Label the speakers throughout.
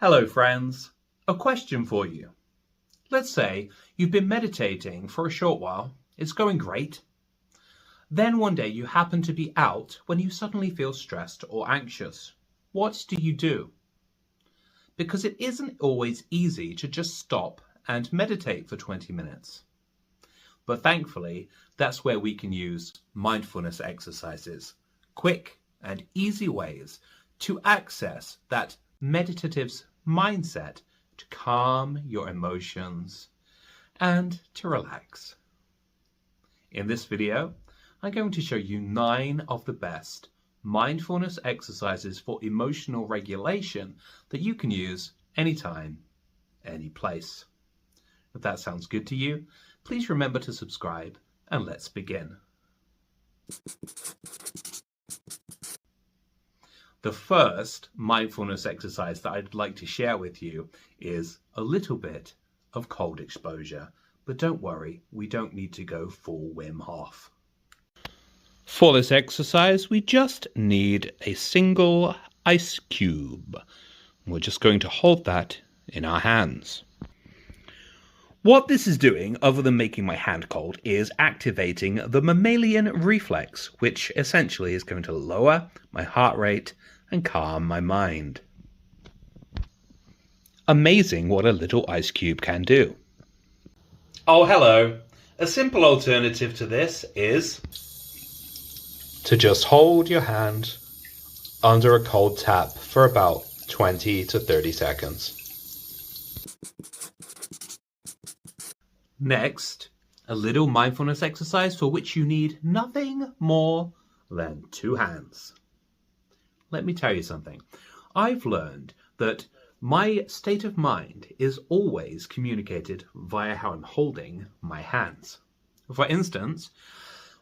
Speaker 1: Hello friends, a question for you. Let's say you've been meditating for a short while, it's going great. Then one day you happen to be out when you suddenly feel stressed or anxious. What do you do? Because it isn't always easy to just stop and meditate for 20 minutes. But thankfully, that's where we can use mindfulness exercises, quick and easy ways to access that meditative mindset to calm your emotions and to relax. In this video, I'm going to show you 9 of the best mindfulness exercises for emotional regulation that you can use anytime, any place. If that sounds good to you, please remember to subscribe and let's begin. The first mindfulness exercise that I'd like to share with you is a little bit of cold exposure. But don't worry, we don't need to go full Wim Hof. For this exercise, we just need a single ice cube. We're just going to hold that in our hands. What this is doing, other than making my hand cold, is activating the mammalian reflex, which essentially is going to lower my heart rate and calm my mind. Amazing what a little ice cube can do. Oh, hello. A simple alternative to this is to just hold your hand under a cold tap for about 20 to 30 seconds. Next, a little mindfulness exercise for which you need nothing more than 2 hands. Let me tell you something. I've learned that my state of mind is always communicated via how I'm holding my hands. For instance,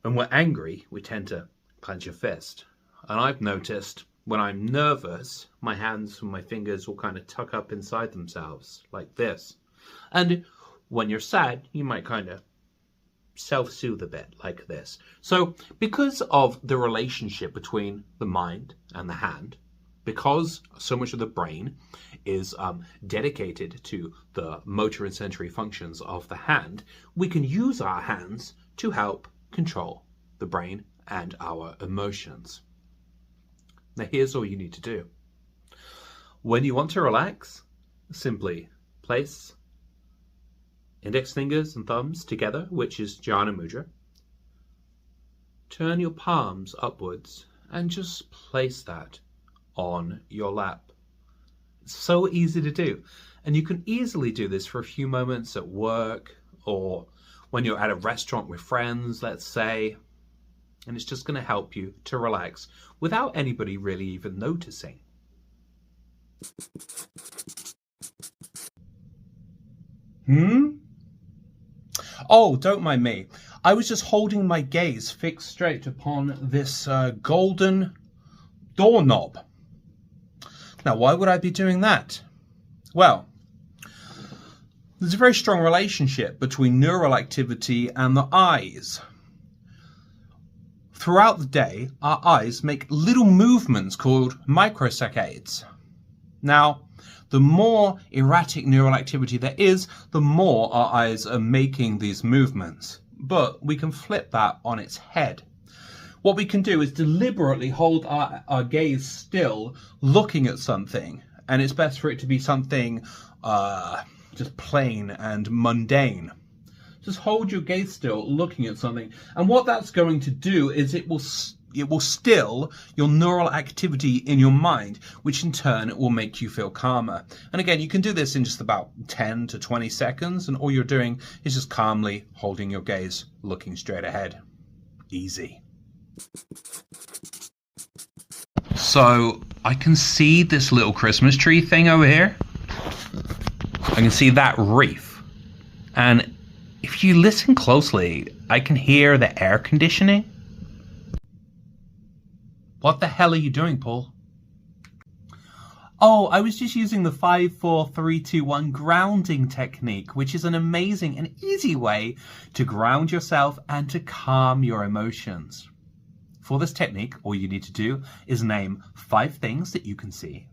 Speaker 1: when we're angry, we tend to clench a fist. And I've noticed when I'm nervous, my hands and my fingers will kind of tuck up inside themselves like this. And when you're sad, you might kind of self-soothe a bit like this. So because of the relationship between the mind and the hand, because so much of the brain is dedicated to the motor and sensory functions of the hand, we can use our hands to help control the brain and our emotions. Now here's all you need to do. When you want to relax, simply place index fingers and thumbs together, which is Jhana Mudra. Turn your palms upwards and just place that on your lap. It's so easy to do. And you can easily do this for a few moments at work or when you're at a restaurant with friends, let's say. And it's just going to help you to relax without anybody really even noticing. Oh, don't mind me. I was just holding my gaze fixed straight upon this golden doorknob. Now, why would I be doing that? Well, there's a very strong relationship between neural activity and the eyes. Throughout the day, our eyes make little movements called microsaccades. Now, the more erratic neural activity there is, the more our eyes are making these movements. But we can flip that on its head. What we can do is deliberately hold our gaze still, looking at something. And it's best for it to be something just plain and mundane. Just hold your gaze still, looking at something. And what that's going to do is it will still your neural activity in your mind, which in turn will make you feel calmer. And again, you can do this in just about 10 to 20 seconds. And all you're doing is just calmly holding your gaze, looking straight ahead. Easy. So I can see this little Christmas tree thing over here. I can see that wreath. And if you listen closely, I can hear the air conditioning. What the hell are you doing, Paul? Oh, I was just using the 5, 4, 3, 2, 1 grounding technique, which is an amazing and easy way to ground yourself and to calm your emotions. For this technique, all you need to do is name 5 things that you can see,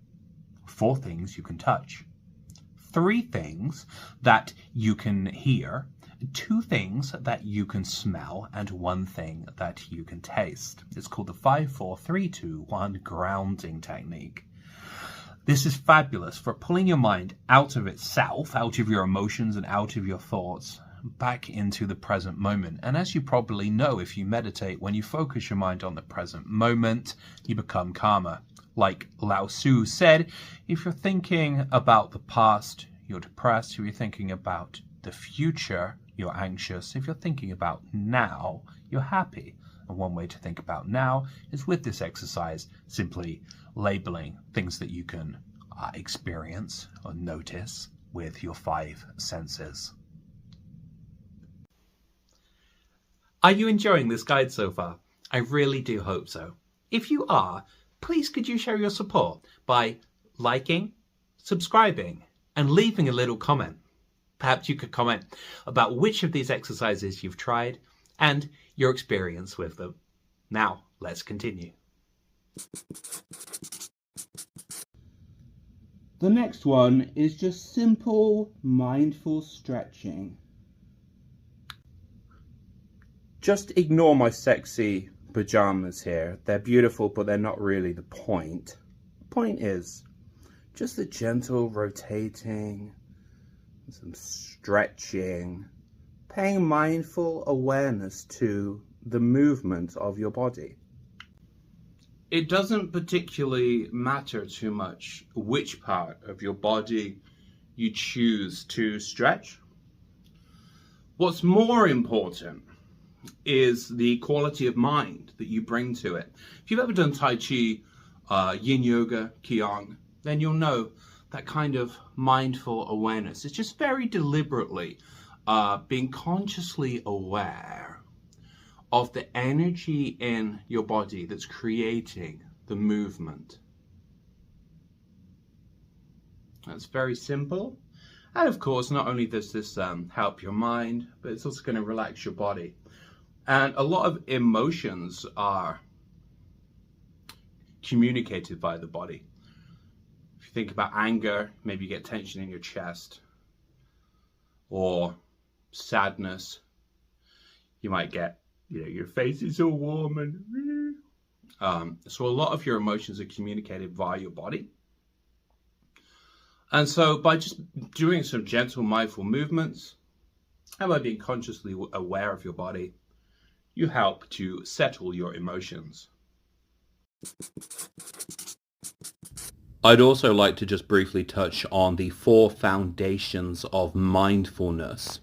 Speaker 1: 4 things you can touch, 3 things that you can hear, 2 things that you can smell, and 1 thing that you can taste. It's called the 5, 4, 3, 2, 1 grounding technique. This is fabulous for pulling your mind out of itself, out of your emotions and out of your thoughts, back into the present moment. And as you probably know, if you meditate, when you focus your mind on the present moment, you become calmer. Like Lao Tzu said, if you're thinking about the past, you're depressed. If you're thinking about the future, you're anxious. If you're thinking about now, you're happy. And one way to think about now is with this exercise, simply labeling things that you can experience or notice with your 5 senses. Are you enjoying this guide so far? I really do hope so. If you are, please could you share your support by liking, subscribing, and leaving a little comment. Perhaps you could comment about which of these exercises you've tried and your experience with them. Now, let's continue.
Speaker 2: The next one is just simple, mindful stretching. Just ignore my sexy pajamas here. They're beautiful, but they're not really the point. The point is just the gentle rotating, some stretching, paying mindful awareness to the movement of your body. It doesn't particularly matter too much which part of your body you choose to stretch. What's more important is the quality of mind that you bring to it. If you've ever done Tai Chi, Yin Yoga, Qigong, then you'll know that kind of mindful awareness. It's just very deliberately being consciously aware of the energy in your body that's creating the movement. That's very simple. And of course, not only does this help your mind, but it's also going to relax your body. And a lot of emotions are communicated by the body. If you think about anger, maybe you get tension in your chest. Or sadness, you might get, your face is all warm and... So a lot of your emotions are communicated via your body. And so by just doing some gentle mindful movements, and by being consciously aware of your body, you help to settle your emotions.
Speaker 3: I'd also like to just briefly touch on the 4 foundations of mindfulness.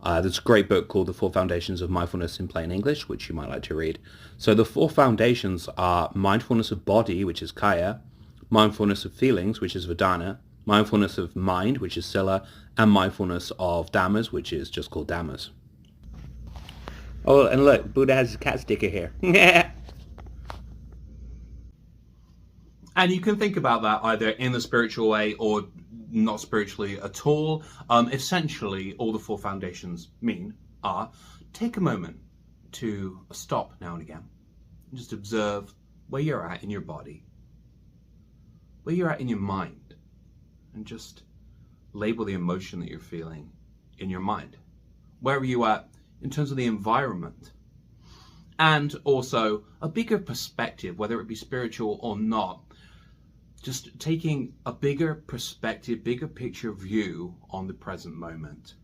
Speaker 3: There's a great book called The 4 Foundations of Mindfulness in Plain English, which you might like to read. So the 4 foundations are mindfulness of body, which is kaya, mindfulness of feelings, which is vedana, mindfulness of mind, which is sila, and mindfulness of dhammas, which is just called dhammas. Oh, and look, Buddha has his cat sticker here.
Speaker 1: And you can think about that either in the spiritual way or not spiritually at all. Essentially, all the 4 foundations mean are take a moment to stop now and again. And just observe where you're at in your body, where you're at in your mind, and just label the emotion that you're feeling in your mind. Where are you at in terms of the environment? And also a bigger perspective, whether it be spiritual or not, just taking a bigger perspective, bigger picture view on the present moment.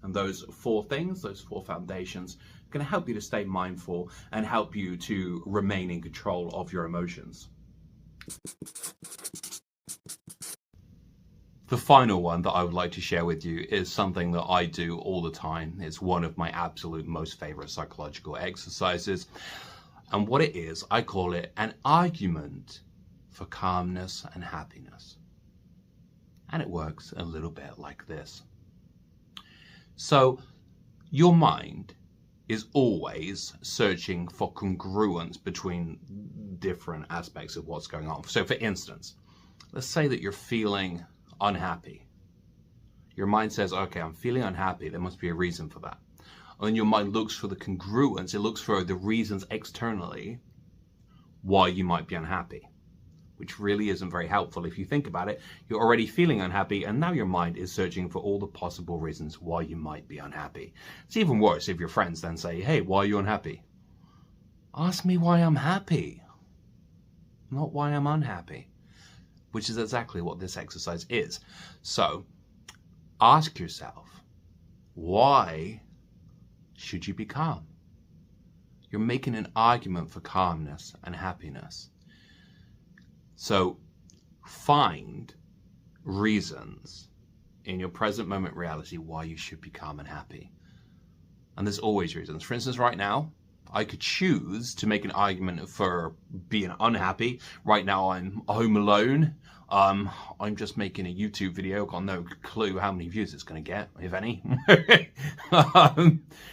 Speaker 1: And those 4 things, those 4 foundations, are going to help you to stay mindful and help you to remain in control of your emotions. The final one that I would like to share with you is something that I do all the time. It's one of my absolute most favorite psychological exercises. And what it is, I call it an argument for calmness and happiness. And it works a little bit like this. So your mind is always searching for congruence between different aspects of what's going on. So for instance, let's say that you're feeling unhappy. Your mind says, okay, I'm feeling unhappy. There must be a reason for that. And then your mind looks for the congruence. It looks for the reasons externally why you might be unhappy, which really isn't very helpful. If you think about it, you're already feeling unhappy, and now your mind is searching for all the possible reasons why you might be unhappy. It's even worse if your friends then say, hey, why are you unhappy? Ask me why I'm happy, not why I'm unhappy, which is exactly what this exercise is. So ask yourself, why should you be calm? You're making an argument for calmness and happiness. So find reasons in your present moment reality why you should be calm and happy. And there's always reasons. For instance, right now, I could choose to make an argument for being unhappy. Right now, I'm home alone. I'm just making a YouTube video. Got no clue how many views it's going to get, if any.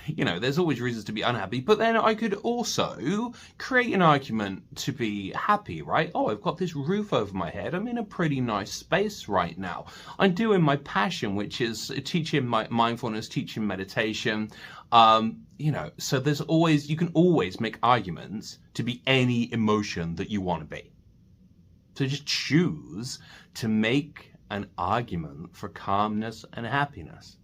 Speaker 1: You know, there's always reasons to be unhappy. But then I could also create an argument to be happy, right? Oh, I've got this roof over my head. I'm in a pretty nice space right now. I'm doing my passion, which is teaching my mindfulness, teaching meditation. You know, so there's always, you can always make arguments to be any emotion that you want to be. So just choose to make an argument for calmness and happiness.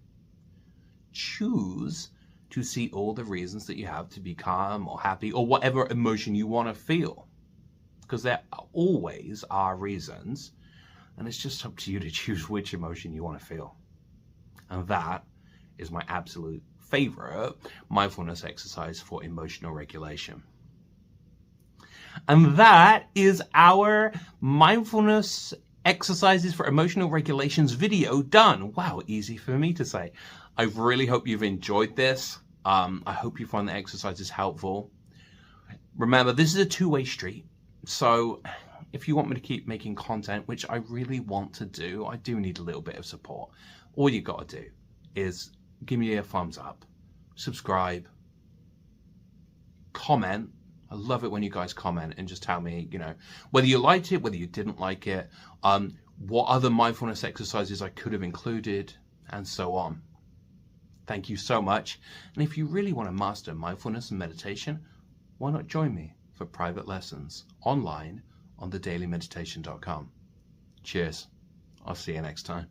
Speaker 1: Choose to see all the reasons that you have to be calm or happy or whatever emotion you want to feel. Because there always are reasons, and it's just up to you to choose which emotion you want to feel. And that is my absolute favorite mindfulness exercise for emotional regulation. And that is our mindfulness exercises for emotional regulations video done. Wow, easy for me to say. I really hope you've enjoyed this. I hope you find the exercises helpful. Remember, this is a two-way street. So if you want me to keep making content, which I really want to do, I do need a little bit of support. All you got to do is give me a thumbs up, subscribe, comment. I love it when you guys comment and just tell me, you know, whether you liked it, whether you didn't like it, what other mindfulness exercises I could have included, and so on. Thank you so much. And if you really want to master mindfulness and meditation, why not join me for private lessons online on thedailymeditation.com. Cheers. I'll see you next time.